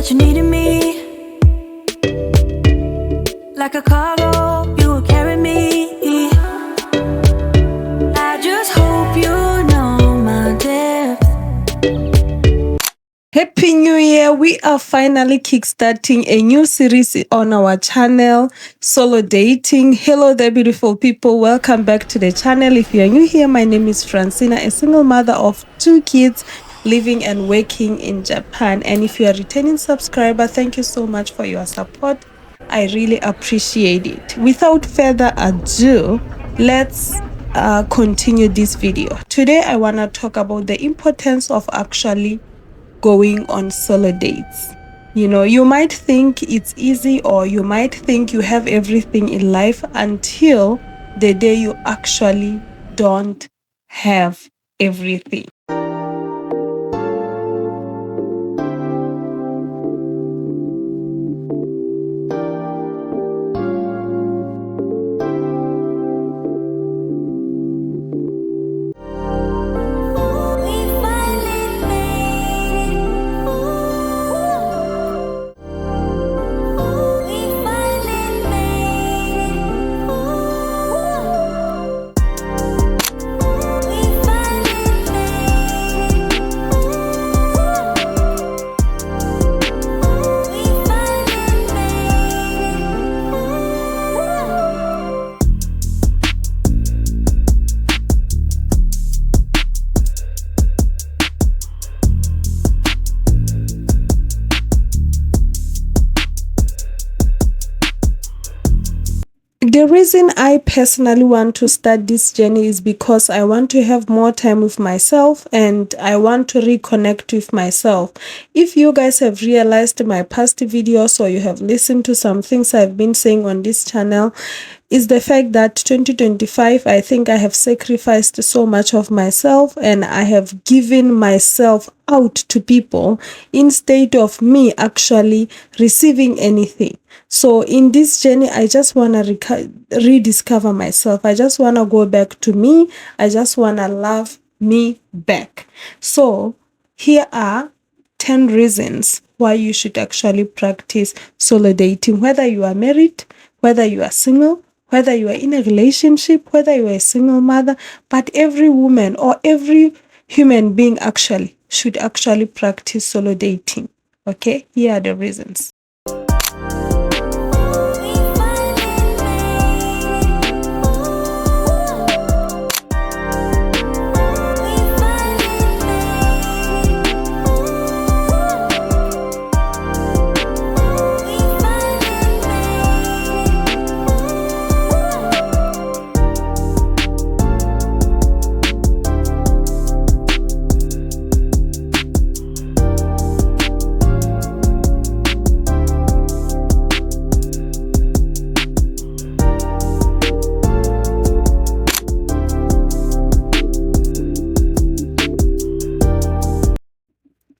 that you needed me. Like a cargo, you will carry me. I just hope you know my depth. Happy New Year! We are finally kickstarting a new series on our channel, Solo Dating. Hello there, beautiful people. Welcome back to the channel. If you are new here, my name is Francina, a single mother of 2 kids living and working in Japan. And if you are a returning subscriber, thank you so much for your support. I really appreciate it. Without further ado, let's continue this video. Today, I want to talk about the importance of actually going on solo dates. You know, you might think it's easy, or you might think you have everything in life until the day you actually don't have everything. The reason I personally want to start this journey is because I want to have more time with myself and I want to reconnect with myself. If you guys have realized my past videos or you have listened to some things I've been saying on this channel, is the fact that 2025, I think I have sacrificed so much of myself and I have given myself out to people instead of me actually receiving anything. So in this journey, I just want to rediscover myself. I just want to go back to me. I just want to love me back. So here are 10 reasons why you should actually practice solo dating, whether you are married, whether you are single, whether you are in a relationship, whether you are a single mother, but every woman or every human being actually should actually practice solo dating. Okay, here are the reasons.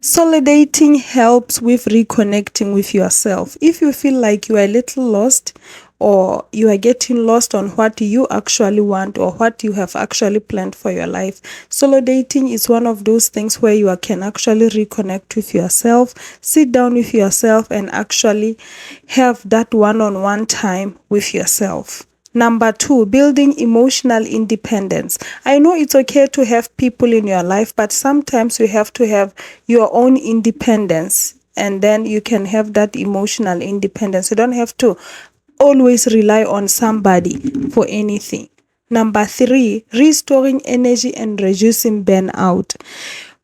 Solo dating helps with reconnecting with yourself. If you feel like you are a little lost or you are getting lost on what you actually want or what you have actually planned for your life, solo dating is one of those things where you can actually reconnect with yourself, sit down with yourself and actually have that one-on-one time with yourself. Number 2, building emotional independence. I know it's okay to have people in your life, but sometimes you have to have your own independence and then you can have that emotional independence. You don't have to always rely on somebody for anything. Number 3, restoring energy and reducing burnout.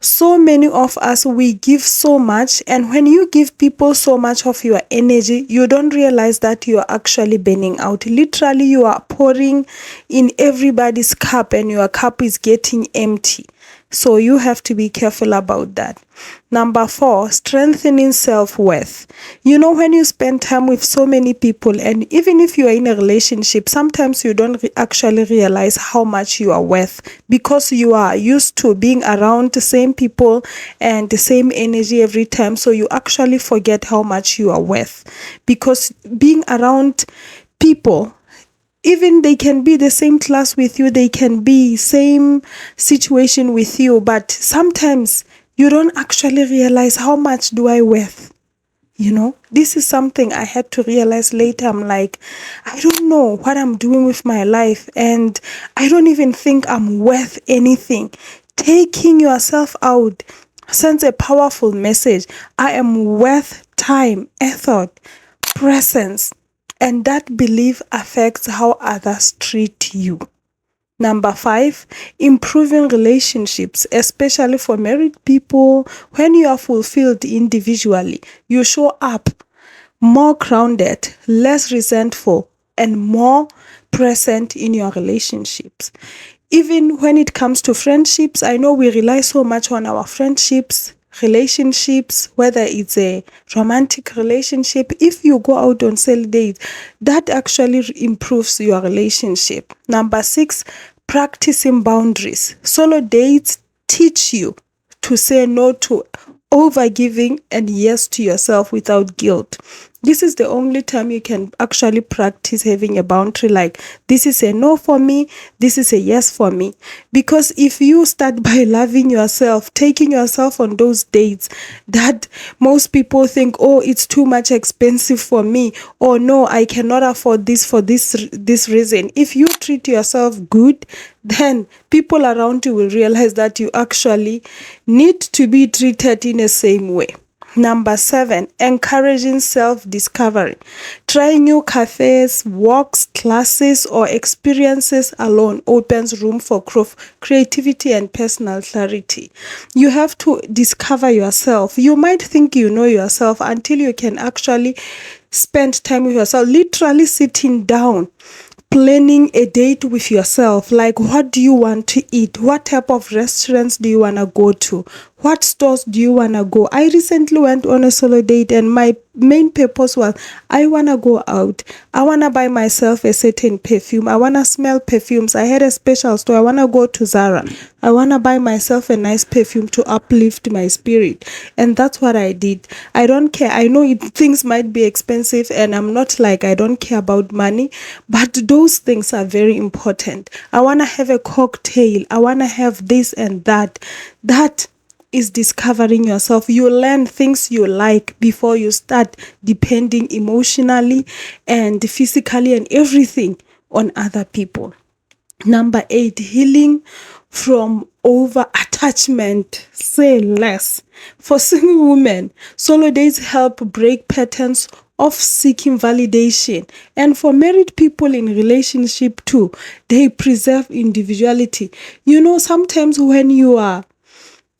So many of us, we give so much, and when you give people so much of your energy, you don't realize that you are actually burning out. Literally, you are pouring in everybody's cup and your cup is getting empty. So you have to be careful about that. Number 4, strengthening self-worth. You know, when you spend time with so many people, and even if you are in a relationship, sometimes you don't actually realize how much you are worth because you are used to being around the same people and the same energy every time. So you actually forget how much you are worth because being around people, even they can be the same class with you, they can be same situation with you, but sometimes you don't actually realize how much do I worth. This is something I had to realize later. I'm like, I don't know what I'm doing with my life, and I don't even think I'm worth anything. Taking yourself out sends a powerful message. I am worth time, effort, presence, and that belief affects how others treat you. Number 5, improving relationships, especially for married people. When you are fulfilled individually, you show up more grounded, less resentful, and more present in your relationships. Even when it comes to friendships, I know we rely so much on our relationships, whether it's a romantic relationship. If you go out on solo dates, that actually improves your relationship. Number 6, practicing boundaries. Solo dates teach you to say no to overgiving and yes to yourself without guilt. This is the only time you can actually practice having a boundary, like this is a no for me, this is a yes for me. Because if you start by loving yourself, taking yourself on those dates that most people think, oh, it's too much expensive for me, or no, I cannot afford this for this reason. If you treat yourself good, then people around you will realize that you actually need to be treated in the same way. Number 7, encouraging self-discovery. Try new cafes, walks, classes, or experiences alone opens room for creativity and personal clarity. You have to discover yourself. You might think you know yourself until you can actually spend time with yourself, literally sitting down, planning a date with yourself. Like, what do you want to eat? What type of restaurants do you want to go to? What stores do you want to go? I recently went on a solo date, and my main purpose was I want to go out. I want to buy myself a certain perfume. I want to smell perfumes. I had a special store. I want to go to Zara. I want to buy myself a nice perfume to uplift my spirit. And that's what I did. I don't care. I know things might be expensive, and I'm not like I don't care about money, but those things are very important. I want to have a cocktail. I want to have this and that. That is discovering yourself. You learn things you like before you start depending emotionally and physically and everything on other people. Number 8, healing from over attachment. Say less. For single women, solo dates help break patterns of seeking validation. And for married people in relationship too, they preserve individuality. Sometimes when you are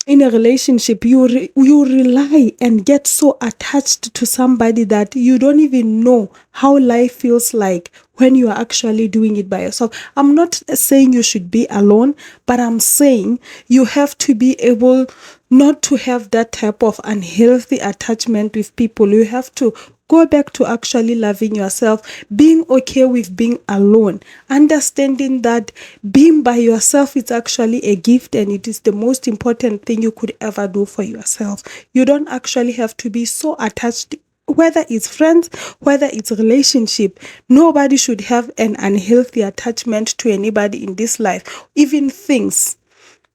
in a relationship, you rely and get so attached to somebody that you don't even know how life feels like when you are actually doing it by yourself. I'm not saying you should be alone, but I'm saying you have to be able not to have that type of unhealthy attachment with people. You have to go back to actually loving yourself, being okay with being alone, understanding that being by yourself is actually a gift, and it is the most important thing you could ever do for yourself. You don't actually have to be so attached, whether it's friends, whether it's relationship. Nobody should have an unhealthy attachment to anybody in this life, even things.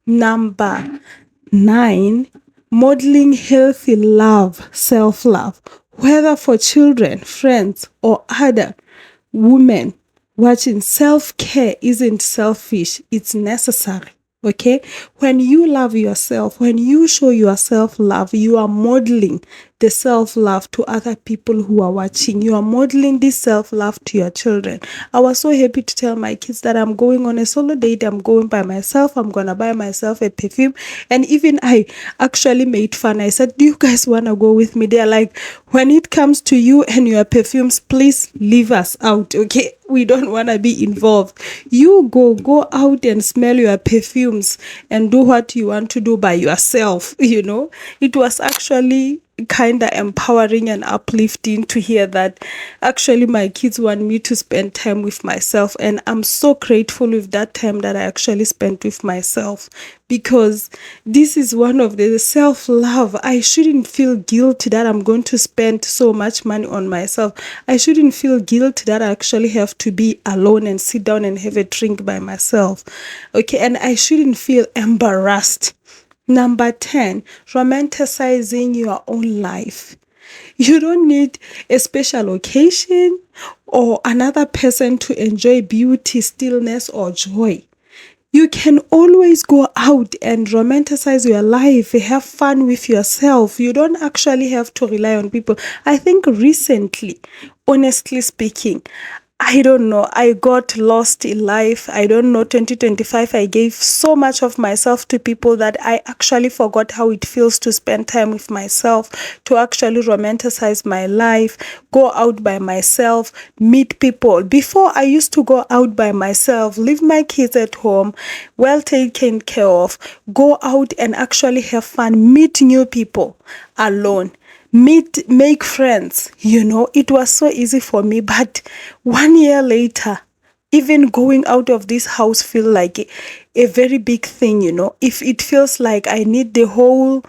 Number 9, modeling healthy love, self-love. Whether for children, friends, or other women watching, self-care isn't selfish, it's necessary. Okay? When you love yourself, when you show yourself love, you are modeling the self-love to other people who are watching. You are modeling this self-love to your children. I was so happy to tell my kids that I'm going on a solo date. I'm going by myself. I'm going to buy myself a perfume. And even I actually made fun. I said, do you guys want to go with me? They're like, when it comes to you and your perfumes, please leave us out, okay? We don't want to be involved. You go out and smell your perfumes and do what you want to do by yourself. It was actually kind of empowering and uplifting to hear that actually my kids want me to spend time with myself, and I'm so grateful with that time that I actually spent with myself, because this is one of the self-love. I shouldn't feel guilty that I'm going to spend so much money on myself. I shouldn't feel guilty that I actually have to be alone and sit down and have a drink by myself, okay? And I shouldn't feel embarrassed. Number 10, romanticizing your own life. You don't need a special occasion or another person to enjoy beauty, stillness, or joy. You can always go out and romanticize your life, have fun with yourself. You don't actually have to rely on people. I think recently, honestly speaking, I don't know. I got lost in life. I don't know. 2025, I gave so much of myself to people that I actually forgot how it feels to spend time with myself, to actually romanticize my life, go out by myself, meet people. Before, I used to go out by myself, leave my kids at home, well taken care of, go out and actually have fun, meet new people alone. Make friends. It was so easy for me, but 1 year later, even going out of this house feel like a very big thing. If it feels like I need the whole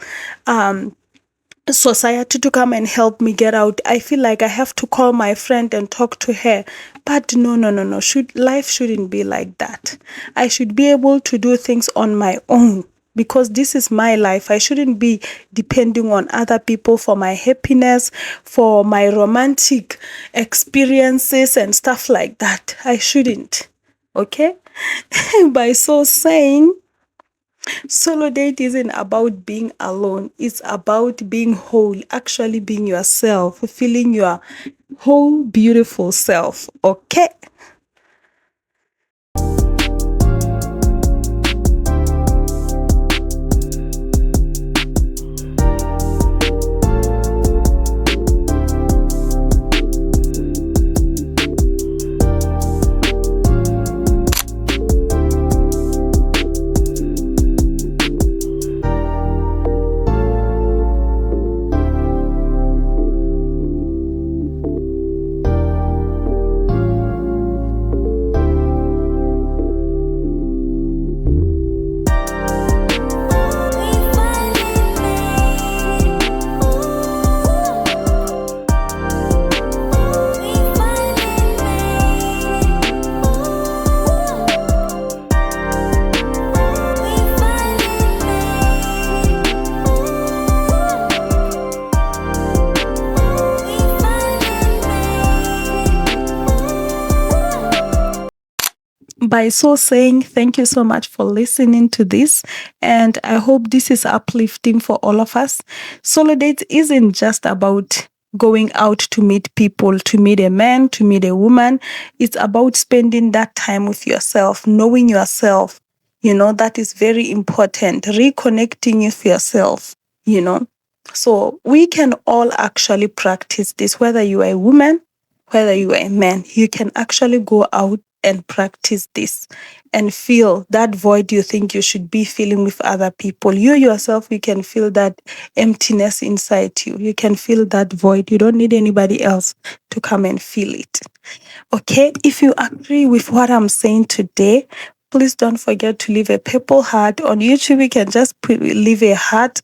society to come and help me get out, I feel like I have to call my friend and talk to her. But no. Life shouldn't be like that. I should be able to do things on my own, because this is my life. I shouldn't be depending on other people for my happiness, for my romantic experiences and stuff like that. I shouldn't. Okay? By so saying, solo date isn't about being alone. It's about being whole, actually being yourself, feeling your whole beautiful self. Okay? By so saying, thank you so much for listening to this, and I hope this is uplifting for all of us. Solo date isn't just about going out to meet people, to meet a man, to meet a woman. It's about spending that time with yourself, knowing yourself. That is very important. Reconnecting with yourself, So we can all actually practice this, whether you are a woman, whether you are a man. You can actually go out and practice this and feel that void you think you should be feeling with other people. You yourself, you can feel that emptiness inside you. You can feel that void. You don't need anybody else to come and feel it. Okay, if you agree with what I'm saying today, please don't forget to leave a purple heart. On YouTube, you can just leave a heart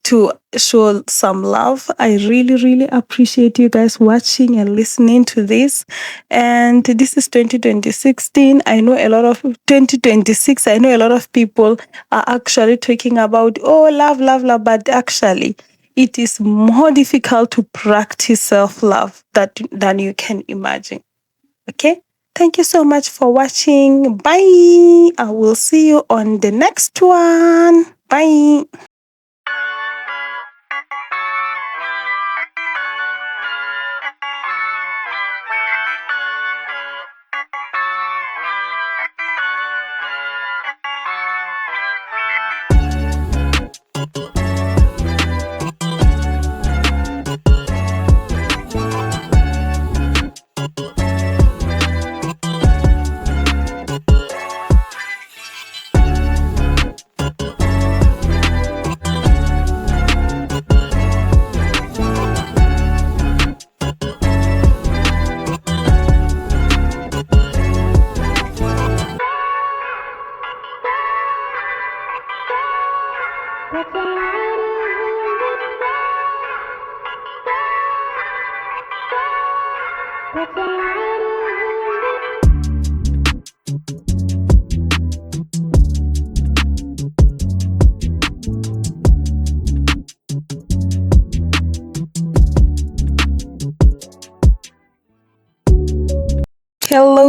to show some love. I really, really appreciate you guys watching and listening to this. And this is 2026. I know a lot of 2026. I know a lot of people are actually talking about, love, but actually, it is more difficult to practice self-love than you can imagine. Okay? Thank you so much for watching. Bye. I will see you on the next one. Bye.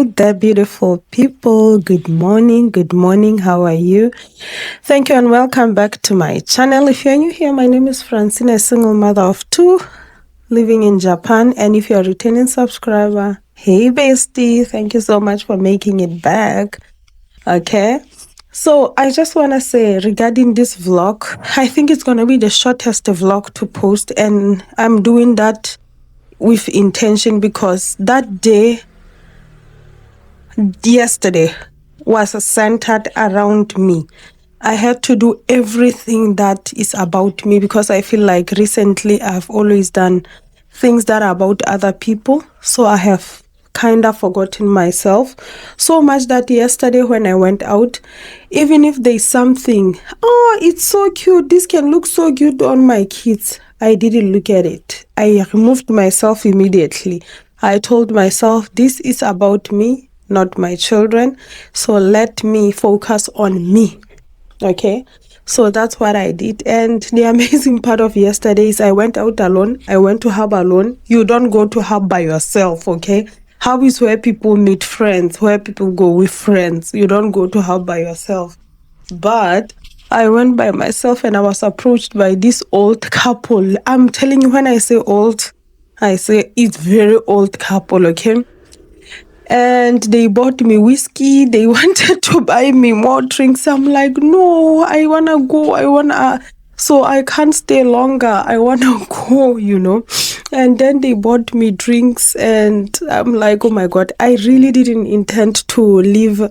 Hello there, beautiful people. Good morning. How are you? Thank you and welcome back to my channel. If you're new here, my name is Francine, a single mother of two living in Japan. And if you're a returning subscriber, hey bestie, thank you so much for making it back. Okay. So I just want to say regarding this vlog, I think it's going to be the shortest vlog to post, and I'm doing that with intention because that day yesterday was centered around me. I had to do everything that is about me because I feel like recently I've always done things that are about other people. So I have kind of forgotten myself so much that yesterday when I went out, even if there's something, oh, it's so cute, this can look so good on my kids, I didn't look at it. I removed myself immediately. I told myself, this is about me, not my children. So let me focus on me. Okay. So that's what I did. And the amazing part of yesterday is I went out alone. I went to hub alone. You don't go to hub by yourself. Okay. Hub is where people meet friends, where people go with friends. You don't go to hub by yourself. But I went by myself and I was approached by this old couple. I'm telling you, when I say old, I say it's very old couple, okay? And they bought me whiskey. They wanted to buy me more drinks. I'm like, no, I want to go. So I can't stay longer. I want to go, And then they bought me drinks and I'm like, oh my God, I really didn't intend to leave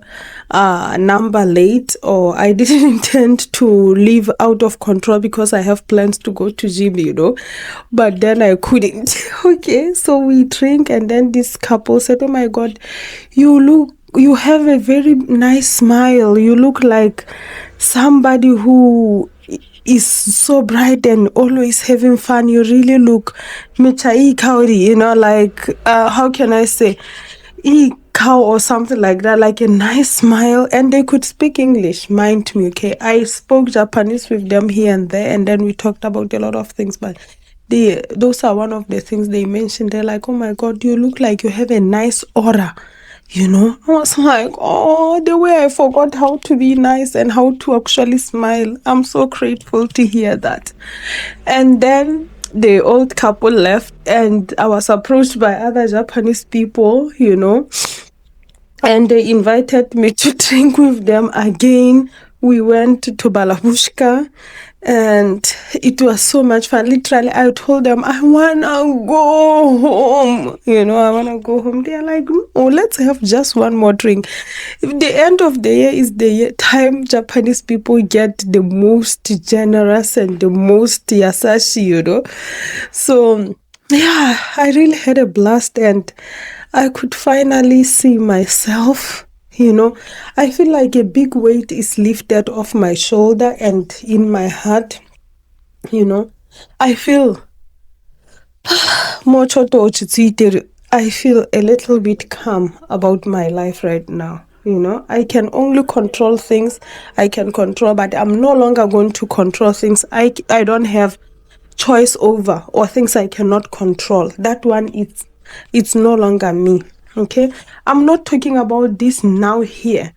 Namba late, or I didn't intend to leave out of control because I have plans to go to gym, But then I couldn't. Okay, so we drink and then this couple said, oh my God, you have a very nice smile. You look like somebody who is so bright and always having fun. You really look michai kaori, like how can I say cow or something like that, like a nice smile. And they could speak English, mind me, okay? I spoke Japanese with them here and there, and then we talked about a lot of things, but those are one of the things they mentioned. They're like, oh my God, you look like you have a nice aura. I was like, oh, the way I forgot how to be nice and how to actually smile. I'm so grateful to hear that. And then the old couple left and I was approached by other Japanese people, and they invited me to drink with them again. We went to Balabushka and it was so much fun. Literally, I told them, I want to go home. I want to go home. They're like, oh, let's have just one more drink. If the end of the year is the time Japanese people get the most generous and the most yasashi, So, yeah, I really had a blast and I could finally see myself. I feel like a big weight is lifted off my shoulder and in my heart. I feel I feel a little bit calm about my life right now. I can only control things I can control, but I'm no longer going to control things I don't have choice over, or things I cannot control. That one, it's no longer me. Okay, I'm not talking about this now here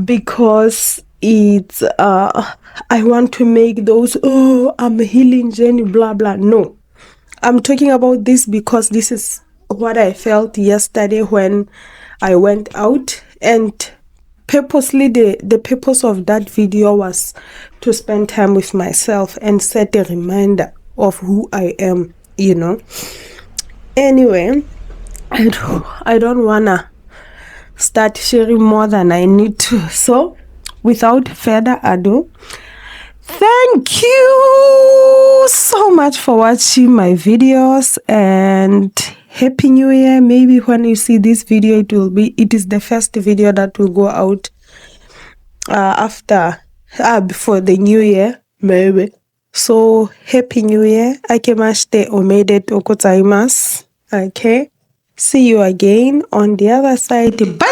because it's I want to make those, oh, I'm a healing journey, blah blah. No, I'm talking about this because this is what I felt yesterday when I went out, and purposely the purpose of that video was to spend time with myself and set a reminder of who I am. Anyway, I don't wanna start sharing more than I need to. So, without further ado, thank you so much for watching my videos and Happy New Year. Maybe when you see this video, it is the first video that will go out before the New Year, maybe. So, Happy New Year. Akemashite omedetou gozaimasu. Okay. See you again on the other side. Bye!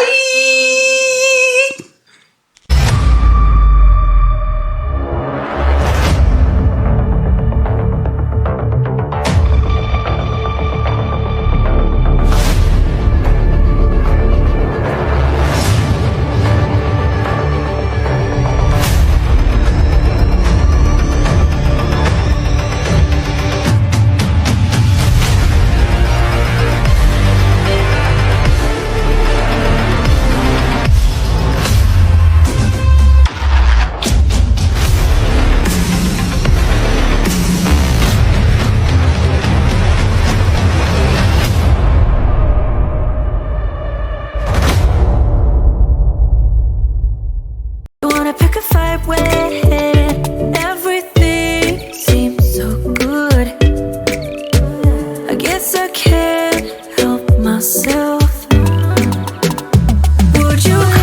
guess I can't help myself. Would you